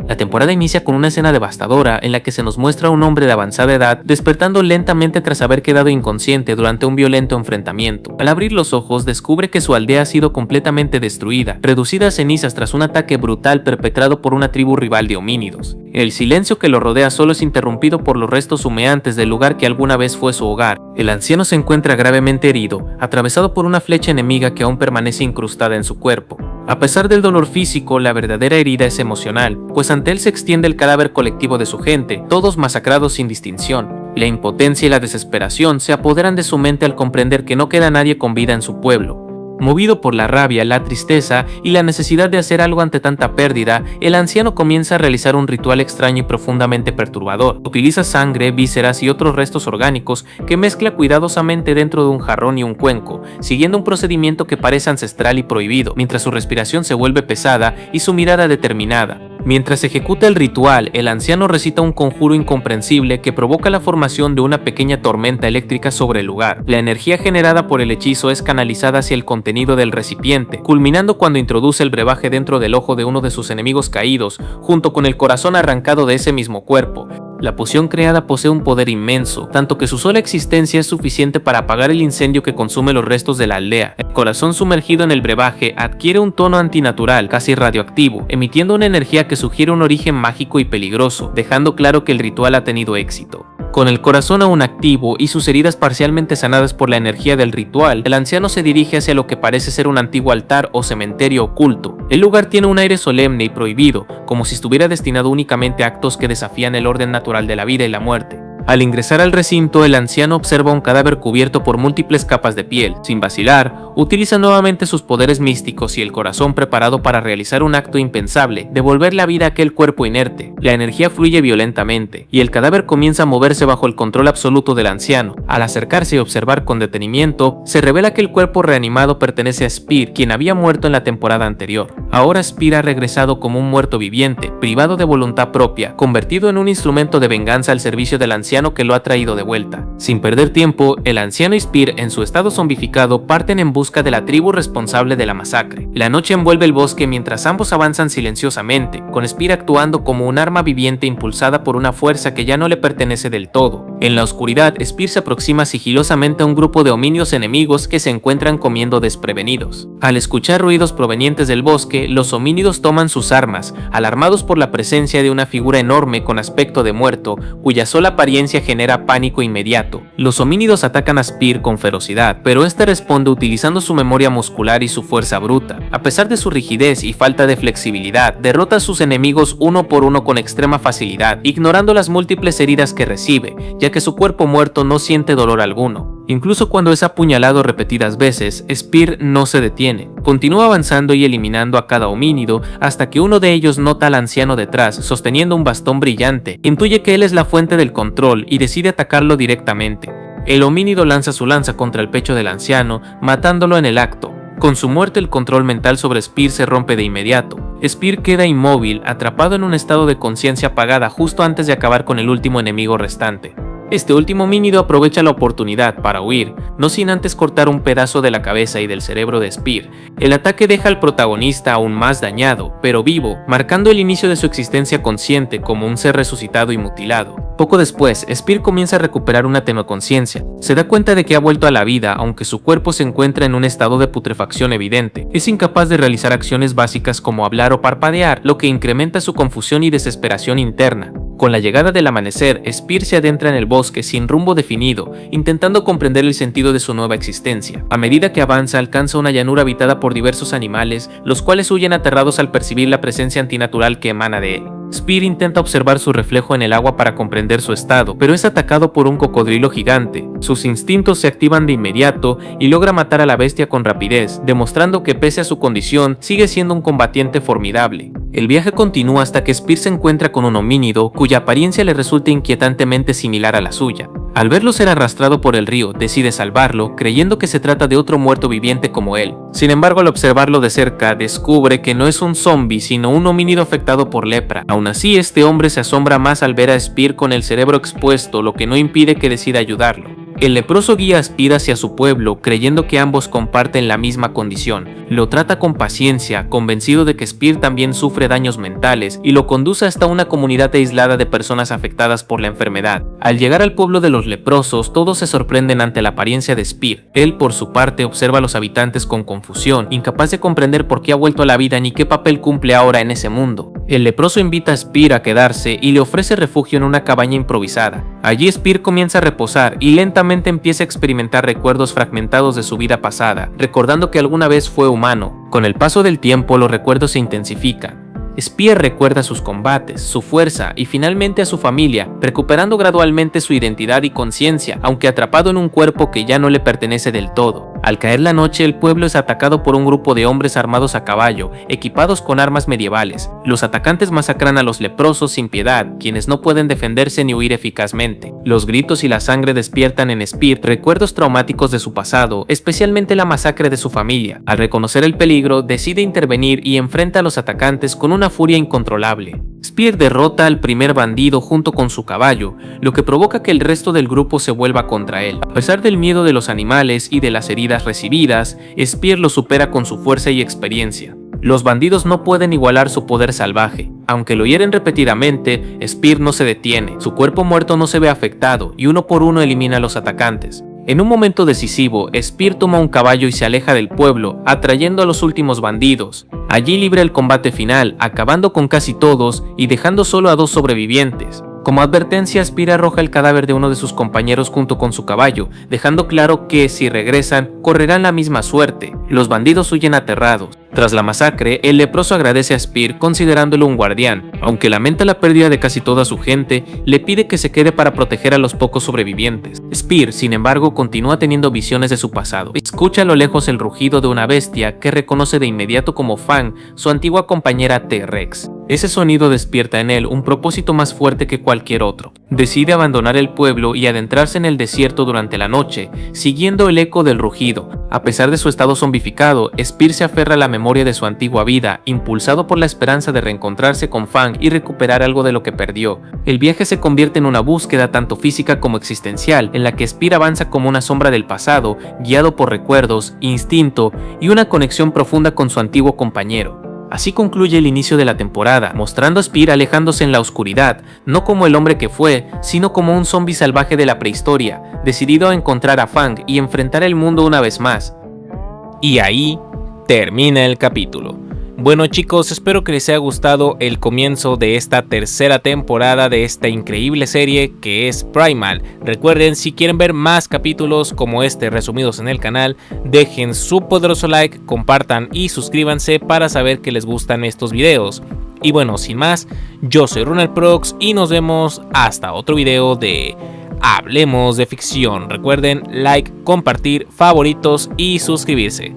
La temporada inicia con una escena devastadora en la que se nos muestra a un hombre de avanzada edad despertando lentamente tras haber quedado inconsciente durante un violento enfrentamiento. Al abrir los ojos descubre que su aldea ha sido completamente destruida, reducida a cenizas tras un ataque brutal perpetrado por una tribu rival de homínidos. El silencio que lo rodea solo es interrumpido por los restos humeantes del lugar que alguna vez fue su hogar. El anciano se encuentra gravemente herido, atravesado por una flecha enemiga que aún permanece incrustada en su cuerpo. A pesar del dolor físico, la verdadera herida es emocional, pues ante él se extiende el cadáver colectivo de su gente, todos masacrados sin distinción. La impotencia y la desesperación se apoderan de su mente al comprender que no queda nadie con vida en su pueblo. Movido por la rabia, la tristeza y la necesidad de hacer algo ante tanta pérdida, el anciano comienza a realizar un ritual extraño y profundamente perturbador. Utiliza sangre, vísceras y otros restos orgánicos que mezcla cuidadosamente dentro de un jarrón y un cuenco, siguiendo un procedimiento que parece ancestral y prohibido, mientras su respiración se vuelve pesada y su mirada determinada. Mientras ejecuta el ritual, el anciano recita un conjuro incomprensible que provoca la formación de una pequeña tormenta eléctrica sobre el lugar. La energía generada por el hechizo es canalizada hacia el contenido del recipiente, culminando cuando introduce el brebaje dentro del ojo de uno de sus enemigos caídos, junto con el corazón arrancado de ese mismo cuerpo. La poción creada posee un poder inmenso, tanto que su sola existencia es suficiente para apagar el incendio que consume los restos de la aldea. El corazón sumergido en el brebaje adquiere un tono antinatural, casi radioactivo, emitiendo una energía que sugiere un origen mágico y peligroso, dejando claro que el ritual ha tenido éxito. Con el corazón aún activo y sus heridas parcialmente sanadas por la energía del ritual, el anciano se dirige hacia lo que parece ser un antiguo altar o cementerio oculto. El lugar tiene un aire solemne y prohibido, como si estuviera destinado únicamente a actos que desafían el orden natural de la vida y la muerte. Al ingresar al recinto, el anciano observa un cadáver cubierto por múltiples capas de piel. Sin vacilar, utiliza nuevamente sus poderes místicos y el corazón preparado para realizar un acto impensable, devolver la vida a aquel cuerpo inerte. La energía fluye violentamente, y el cadáver comienza a moverse bajo el control absoluto del anciano. Al acercarse y observar con detenimiento, se revela que el cuerpo reanimado pertenece a Spear, quien había muerto en la temporada anterior. Ahora Spear ha regresado como un muerto viviente, privado de voluntad propia, convertido en un instrumento de venganza al servicio del anciano que lo ha traído de vuelta. Sin perder tiempo, el anciano y Spear, en su estado zombificado, parten en busca de la tribu responsable de la masacre. La noche envuelve el bosque mientras ambos avanzan silenciosamente, con Spear actuando como un arma viviente impulsada por una fuerza que ya no le pertenece del todo. En la oscuridad, Spear se aproxima sigilosamente a un grupo de homínidos enemigos que se encuentran comiendo desprevenidos. Al escuchar ruidos provenientes del bosque, los homínidos toman sus armas, alarmados por la presencia de una figura enorme con aspecto de muerto, cuya sola apariencia genera pánico inmediato. Los homínidos atacan a Spear con ferocidad, pero este responde utilizando su memoria muscular y su fuerza bruta. A pesar de su rigidez y falta de flexibilidad, derrota a sus enemigos uno por uno con extrema facilidad, ignorando las múltiples heridas que recibe, ya que su cuerpo muerto no siente dolor alguno. Incluso cuando es apuñalado repetidas veces, Spear no se detiene. Continúa avanzando y eliminando a cada homínido hasta que uno de ellos nota al anciano detrás, sosteniendo un bastón brillante. Intuye que él es la fuente del control y decide atacarlo directamente. El homínido lanza su lanza contra el pecho del anciano, matándolo en el acto. Con su muerte, el control mental sobre Spear se rompe de inmediato. Spear queda inmóvil, atrapado en un estado de conciencia apagada justo antes de acabar con el último enemigo restante. Este último homínido aprovecha la oportunidad para huir, no sin antes cortar un pedazo de la cabeza y del cerebro de Spear. El ataque deja al protagonista aún más dañado, pero vivo, marcando el inicio de su existencia consciente como un ser resucitado y mutilado. Poco después, Spear comienza a recuperar una tenue conciencia. Se da cuenta de que ha vuelto a la vida, aunque su cuerpo se encuentra en un estado de putrefacción evidente. Es incapaz de realizar acciones básicas como hablar o parpadear, lo que incrementa su confusión y desesperación interna. Con la llegada del amanecer, Spear se adentra en el bosque sin rumbo definido, intentando comprender el sentido de su nueva existencia. A medida que avanza, alcanza una llanura habitada por diversos animales, los cuales huyen aterrados al percibir la presencia antinatural que emana de él. Spear intenta observar su reflejo en el agua para comprender su estado, pero es atacado por un cocodrilo gigante. Sus instintos se activan de inmediato y logra matar a la bestia con rapidez, demostrando que pese a su condición, sigue siendo un combatiente formidable. El viaje continúa hasta que Spear se encuentra con un homínido cuya apariencia le resulta inquietantemente similar a la suya. Al verlo ser arrastrado por el río, decide salvarlo, creyendo que se trata de otro muerto viviente como él. Sin embargo, al observarlo de cerca, descubre que no es un zombie, sino un homínido afectado por lepra. Aún así, este hombre se asombra más al ver a Spear con el cerebro expuesto, lo que no impide que decida ayudarlo. El leproso guía a Spear hacia su pueblo, creyendo que ambos comparten la misma condición. Lo trata con paciencia, convencido de que Spear también sufre daños mentales, y lo conduce hasta una comunidad aislada de personas afectadas por la enfermedad. Al llegar al pueblo de los leprosos, todos se sorprenden ante la apariencia de Spear. Él, por su parte, observa a los habitantes con confusión, incapaz de comprender por qué ha vuelto a la vida ni qué papel cumple ahora en ese mundo. El leproso invita a Spear a quedarse y le ofrece refugio en una cabaña improvisada. Allí Spear comienza a reposar y lentamente empieza a experimentar recuerdos fragmentados de su vida pasada, recordando que alguna vez fue humano. Con el paso del tiempo, los recuerdos se intensifican. Spear recuerda sus combates, su fuerza y finalmente a su familia, recuperando gradualmente su identidad y conciencia, aunque atrapado en un cuerpo que ya no le pertenece del todo. Al caer la noche, el pueblo es atacado por un grupo de hombres armados a caballo, equipados con armas medievales. Los atacantes masacran a los leprosos sin piedad, quienes no pueden defenderse ni huir eficazmente. Los gritos y la sangre despiertan en Spear recuerdos traumáticos de su pasado, especialmente la masacre de su familia. Al reconocer el peligro, decide intervenir y enfrenta a los atacantes con una furia incontrolable. Spear derrota al primer bandido junto con su caballo, lo que provoca que el resto del grupo se vuelva contra él. A pesar del miedo de los animales y de las heridas recibidas, Spear lo supera con su fuerza y experiencia. Los bandidos no pueden igualar su poder salvaje. Aunque lo hieren repetidamente, Spear no se detiene. Su cuerpo muerto no se ve afectado y uno por uno elimina a los atacantes. En un momento decisivo, Spear toma un caballo y se aleja del pueblo, atrayendo a los últimos bandidos. Allí libra el combate final, acabando con casi todos y dejando solo a 2 sobrevivientes. Como advertencia, Spear arroja el cadáver de uno de sus compañeros junto con su caballo, dejando claro que, si regresan, correrán la misma suerte. Los bandidos huyen aterrados. Tras la masacre, el leproso agradece a Spear considerándolo un guardián. Aunque lamenta la pérdida de casi toda su gente, le pide que se quede para proteger a los pocos sobrevivientes. Spear, sin embargo, continúa teniendo visiones de su pasado. Escucha a lo lejos el rugido de una bestia que reconoce de inmediato como Fang, su antigua compañera T-Rex. Ese sonido despierta en él un propósito más fuerte que cualquier otro. Decide abandonar el pueblo y adentrarse en el desierto durante la noche, siguiendo el eco del rugido. A pesar de su estado zombificado, Spear se aferra a la memoria de su antigua vida, impulsado por la esperanza de reencontrarse con Fang y recuperar algo de lo que perdió. El viaje se convierte en una búsqueda tanto física como existencial, en la que Spear avanza como una sombra del pasado, guiado por recuerdos, instinto y una conexión profunda con su antiguo compañero. Así concluye el inicio de la temporada, mostrando a Spear alejándose en la oscuridad, no como el hombre que fue, sino como un zombie salvaje de la prehistoria, decidido a encontrar a Fang y enfrentar el mundo una vez más. Y ahí termina el capítulo. Bueno chicos, espero que les haya gustado el comienzo de esta tercera temporada de esta increíble serie que es Primal. Recuerden, si quieren ver más capítulos como este resumidos en el canal, dejen su poderoso like, compartan y suscríbanse para saber que les gustan estos videos. Y bueno, sin más, yo soy RunnerProx y nos vemos hasta otro video de Hablemos de Ficción. Recuerden, like, compartir, favoritos y suscribirse.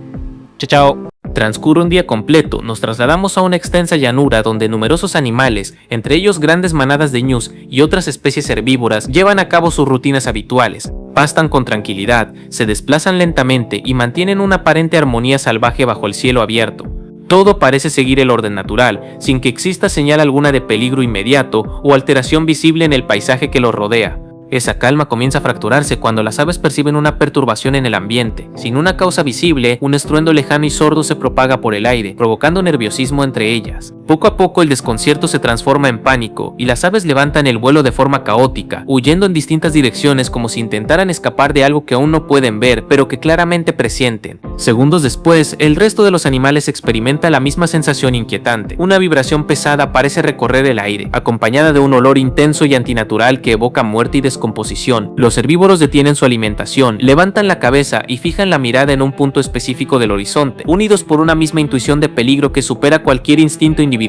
Chao, chao. Transcurre un día completo, nos trasladamos a una extensa llanura donde numerosos animales, entre ellos grandes manadas de ñus y otras especies herbívoras, llevan a cabo sus rutinas habituales. Pastan con tranquilidad, se desplazan lentamente y mantienen una aparente armonía salvaje bajo el cielo abierto. Todo parece seguir el orden natural, sin que exista señal alguna de peligro inmediato o alteración visible en el paisaje que los rodea. Esa calma comienza a fracturarse cuando las aves perciben una perturbación en el ambiente. Sin una causa visible, un estruendo lejano y sordo se propaga por el aire, provocando nerviosismo entre ellas. Poco a poco el desconcierto se transforma en pánico, y las aves levantan el vuelo de forma caótica, huyendo en distintas direcciones como si intentaran escapar de algo que aún no pueden ver, pero que claramente presienten. Segundos después, el resto de los animales experimenta la misma sensación inquietante. Una vibración pesada parece recorrer el aire, acompañada de un olor intenso y antinatural que evoca muerte y descomposición. Los herbívoros detienen su alimentación, levantan la cabeza y fijan la mirada en un punto específico del horizonte, unidos por una misma intuición de peligro que supera cualquier instinto individual.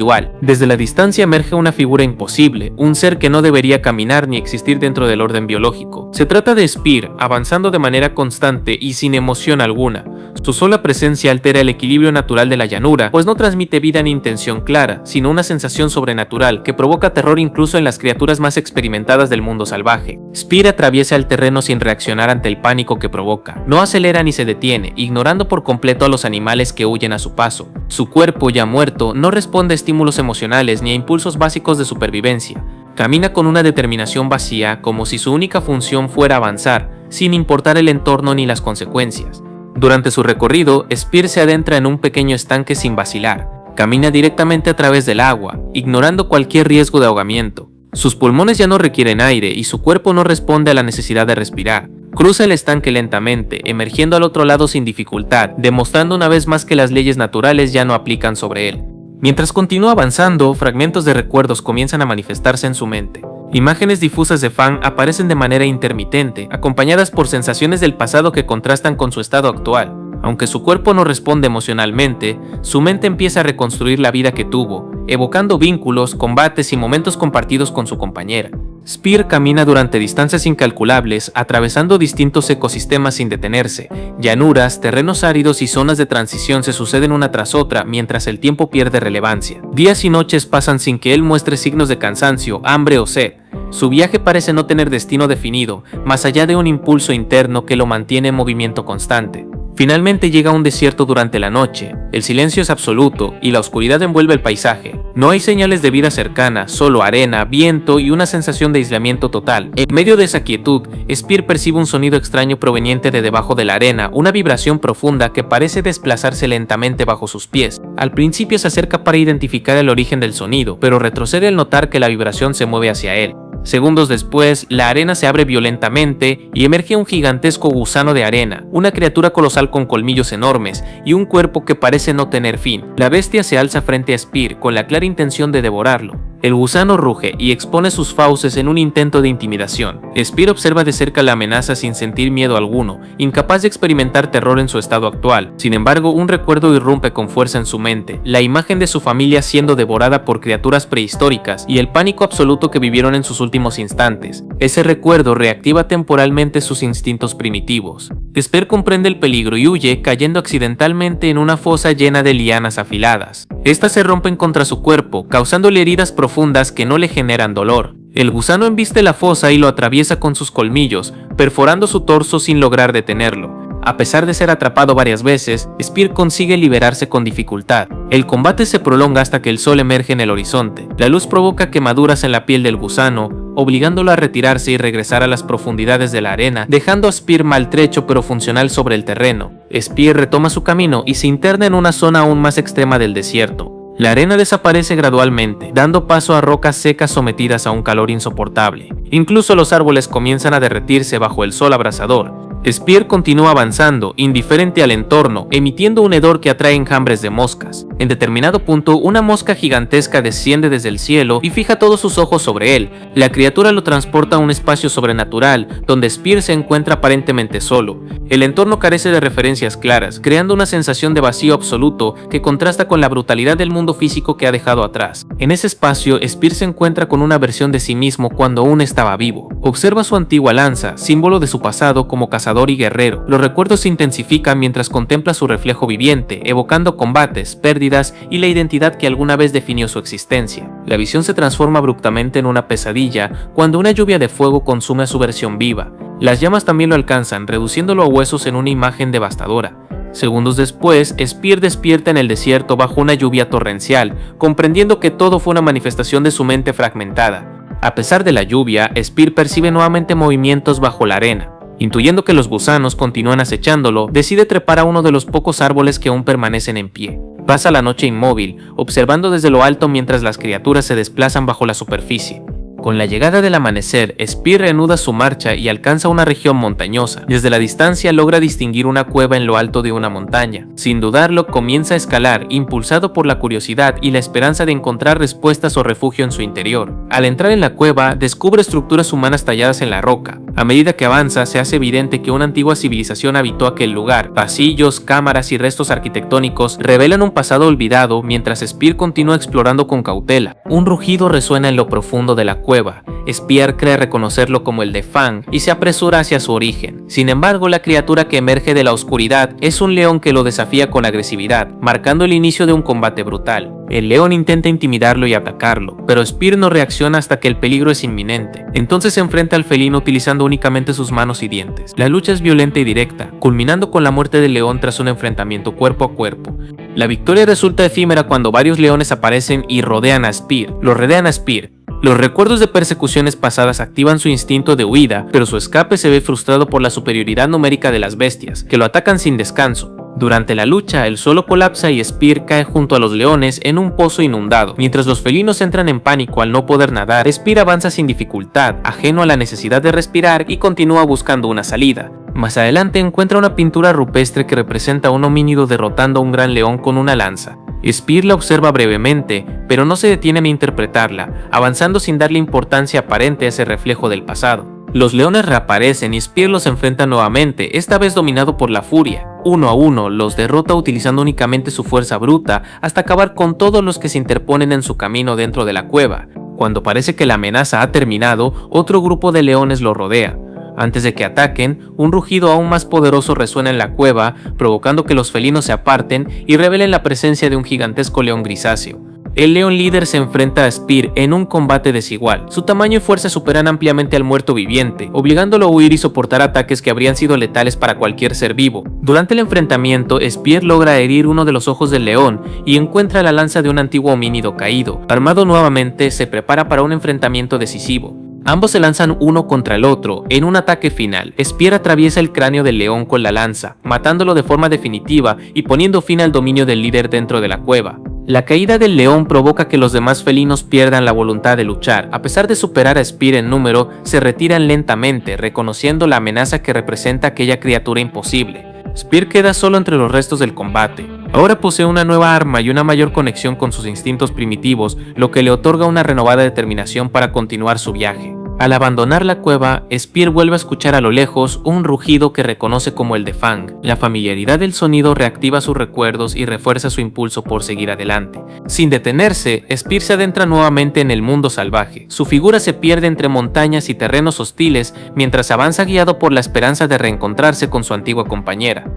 Desde la distancia emerge una figura imposible, un ser que no debería caminar ni existir dentro del orden biológico. Se trata de Spear, avanzando de manera constante y sin emoción alguna. Su sola presencia altera el equilibrio natural de la llanura, pues no transmite vida ni intención clara, sino una sensación sobrenatural que provoca terror incluso en las criaturas más experimentadas del mundo salvaje. Spear atraviesa el terreno sin reaccionar ante el pánico que provoca. No acelera ni se detiene, ignorando por completo a los animales que huyen a su paso. Su cuerpo, ya muerto, no responde a estímulos emocionales ni a impulsos básicos de supervivencia. Camina con una determinación vacía, como si su única función fuera avanzar, sin importar el entorno ni las consecuencias. Durante su recorrido, Spear se adentra en un pequeño estanque sin vacilar. Camina directamente a través del agua, ignorando cualquier riesgo de ahogamiento. Sus pulmones ya no requieren aire y su cuerpo no responde a la necesidad de respirar. Cruza el estanque lentamente, emergiendo al otro lado sin dificultad, demostrando una vez más que las leyes naturales ya no aplican sobre él. Mientras continúa avanzando, fragmentos de recuerdos comienzan a manifestarse en su mente. Imágenes difusas de Fang aparecen de manera intermitente, acompañadas por sensaciones del pasado que contrastan con su estado actual. Aunque su cuerpo no responde emocionalmente, su mente empieza a reconstruir la vida que tuvo, evocando vínculos, combates y momentos compartidos con su compañera. Spear camina durante distancias incalculables, atravesando distintos ecosistemas sin detenerse. Llanuras, terrenos áridos y zonas de transición se suceden una tras otra mientras el tiempo pierde relevancia. Días y noches pasan sin que él muestre signos de cansancio, hambre o sed. Su viaje parece no tener destino definido, más allá de un impulso interno que lo mantiene en movimiento constante. Finalmente llega a un desierto durante la noche, el silencio es absoluto y la oscuridad envuelve el paisaje. No hay señales de vida cercana, solo arena, viento y una sensación de aislamiento total. En medio de esa quietud, Spear percibe un sonido extraño proveniente de debajo de la arena, una vibración profunda que parece desplazarse lentamente bajo sus pies. Al principio se acerca para identificar el origen del sonido, pero retrocede al notar que la vibración se mueve hacia él. Segundos después, la arena se abre violentamente y emerge un gigantesco gusano de arena, una criatura colosal con colmillos enormes y un cuerpo que parece no tener fin. La bestia se alza frente a Spear con la clara intención de devorarlo. El gusano ruge y expone sus fauces en un intento de intimidación. Spear observa de cerca la amenaza sin sentir miedo alguno, incapaz de experimentar terror en su estado actual. Sin embargo, un recuerdo irrumpe con fuerza en su mente, la imagen de su familia siendo devorada por criaturas prehistóricas y el pánico absoluto que vivieron en sus últimos instantes. Ese recuerdo reactiva temporalmente sus instintos primitivos. Spear comprende el peligro y huye, cayendo accidentalmente en una fosa llena de lianas afiladas. Estas se rompen contra su cuerpo, causándole heridas profundas que no le generan dolor. El gusano embiste la fosa y lo atraviesa con sus colmillos, perforando su torso sin lograr detenerlo. A pesar de ser atrapado varias veces, Spear consigue liberarse con dificultad. El combate se prolonga hasta que el sol emerge en el horizonte. La luz provoca quemaduras en la piel del gusano, obligándolo a retirarse y regresar a las profundidades de la arena, dejando a Spear maltrecho pero funcional sobre el terreno. Spear retoma su camino y se interna en una zona aún más extrema del desierto. La arena desaparece gradualmente, dando paso a rocas secas sometidas a un calor insoportable. Incluso los árboles comienzan a derretirse bajo el sol abrasador. Spear continúa avanzando, indiferente al entorno, emitiendo un hedor que atrae enjambres de moscas. En determinado punto, una mosca gigantesca desciende desde el cielo y fija todos sus ojos sobre él. La criatura lo transporta a un espacio sobrenatural, donde Spear se encuentra aparentemente solo. El entorno carece de referencias claras, creando una sensación de vacío absoluto que contrasta con la brutalidad del mundo físico que ha dejado atrás. En ese espacio, Spear se encuentra con una versión de sí mismo cuando aún estaba vivo. Observa su antigua lanza, símbolo de su pasado como cazador y guerrero. Los recuerdos se intensifican mientras contempla su reflejo viviente, evocando combates, pérdidas y la identidad que alguna vez definió su existencia. La visión se transforma abruptamente en una pesadilla cuando una lluvia de fuego consume a su versión viva. Las llamas también lo alcanzan, reduciéndolo a huesos en una imagen devastadora. Segundos después, Spear despierta en el desierto bajo una lluvia torrencial, comprendiendo que todo fue una manifestación de su mente fragmentada. A pesar de la lluvia, Spear percibe nuevamente movimientos bajo la arena. Intuyendo que los gusanos continúan acechándolo, decide trepar a uno de los pocos árboles que aún permanecen en pie. Pasa la noche inmóvil, observando desde lo alto mientras las criaturas se desplazan bajo la superficie. Con la llegada del amanecer, Spear reanuda su marcha y alcanza una región montañosa. Desde la distancia logra distinguir una cueva en lo alto de una montaña. Sin dudarlo, comienza a escalar, impulsado por la curiosidad y la esperanza de encontrar respuestas o refugio en su interior. Al entrar en la cueva, descubre estructuras humanas talladas en la roca. A medida que avanza, se hace evidente que una antigua civilización habitó aquel lugar. Pasillos, cámaras y restos arquitectónicos revelan un pasado olvidado mientras Spear continúa explorando con cautela. Un rugido resuena en lo profundo de la cueva. Spear cree reconocerlo como el de Fang y se apresura hacia su origen. Sin embargo, la criatura que emerge de la oscuridad es un león que lo desafía con agresividad, marcando el inicio de un combate brutal. El león intenta intimidarlo y atacarlo, pero Spear no reacciona hasta que el peligro es inminente. Entonces se enfrenta al felino utilizando únicamente sus manos y dientes. La lucha es violenta y directa, culminando con la muerte del león tras un enfrentamiento cuerpo a cuerpo. La victoria resulta efímera cuando varios leones aparecen y rodean a Spear. Lo rodean a Spear. Los recuerdos de persecuciones pasadas activan su instinto de huida, pero su escape se ve frustrado por la superioridad numérica de las bestias, que lo atacan sin descanso. Durante la lucha, el suelo colapsa y Spear cae junto a los leones en un pozo inundado. Mientras los felinos entran en pánico al no poder nadar, Spear avanza sin dificultad, ajeno a la necesidad de respirar, y continúa buscando una salida. Más adelante encuentra una pintura rupestre que representa a un homínido derrotando a un gran león con una lanza. Spear la observa brevemente, pero no se detiene a interpretarla, avanzando sin darle importancia aparente a ese reflejo del pasado. Los leones reaparecen y Spear los enfrenta nuevamente, esta vez dominado por la furia. Uno a uno los derrota utilizando únicamente su fuerza bruta hasta acabar con todos los que se interponen en su camino dentro de la cueva. Cuando parece que la amenaza ha terminado, otro grupo de leones lo rodea. Antes de que ataquen, un rugido aún más poderoso resuena en la cueva, provocando que los felinos se aparten y revelen la presencia de un gigantesco león grisáceo. El león líder se enfrenta a Spear en un combate desigual. Su tamaño y fuerza superan ampliamente al muerto viviente, obligándolo a huir y soportar ataques que habrían sido letales para cualquier ser vivo. Durante el enfrentamiento, Spear logra herir uno de los ojos del león y encuentra la lanza de un antiguo homínido caído. Armado nuevamente, se prepara para un enfrentamiento decisivo. Ambos se lanzan uno contra el otro. En un ataque final, Spear atraviesa el cráneo del león con la lanza, matándolo de forma definitiva y poniendo fin al dominio del líder dentro de la cueva. La caída del león provoca que los demás felinos pierdan la voluntad de luchar. A pesar de superar a Spear en número, se retiran lentamente, reconociendo la amenaza que representa aquella criatura imposible. Spear queda solo entre los restos del combate. Ahora posee una nueva arma y una mayor conexión con sus instintos primitivos, lo que le otorga una renovada determinación para continuar su viaje. Al abandonar la cueva, Spear vuelve a escuchar a lo lejos un rugido que reconoce como el de Fang. La familiaridad del sonido reactiva sus recuerdos y refuerza su impulso por seguir adelante. Sin detenerse, Spear se adentra nuevamente en el mundo salvaje. Su figura se pierde entre montañas y terrenos hostiles mientras avanza guiado por la esperanza de reencontrarse con su antigua compañera.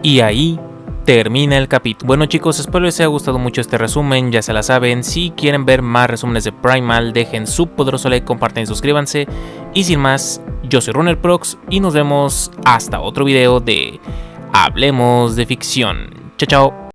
Y ahí termina el capítulo. Bueno chicos, espero les haya gustado mucho este resumen, ya se la saben, si quieren ver más resúmenes de Primal, dejen su poderoso like, compartan y suscríbanse. Y sin más, yo soy RunnerProx y nos vemos hasta otro video de Hablemos de Ficción. Chao, chao.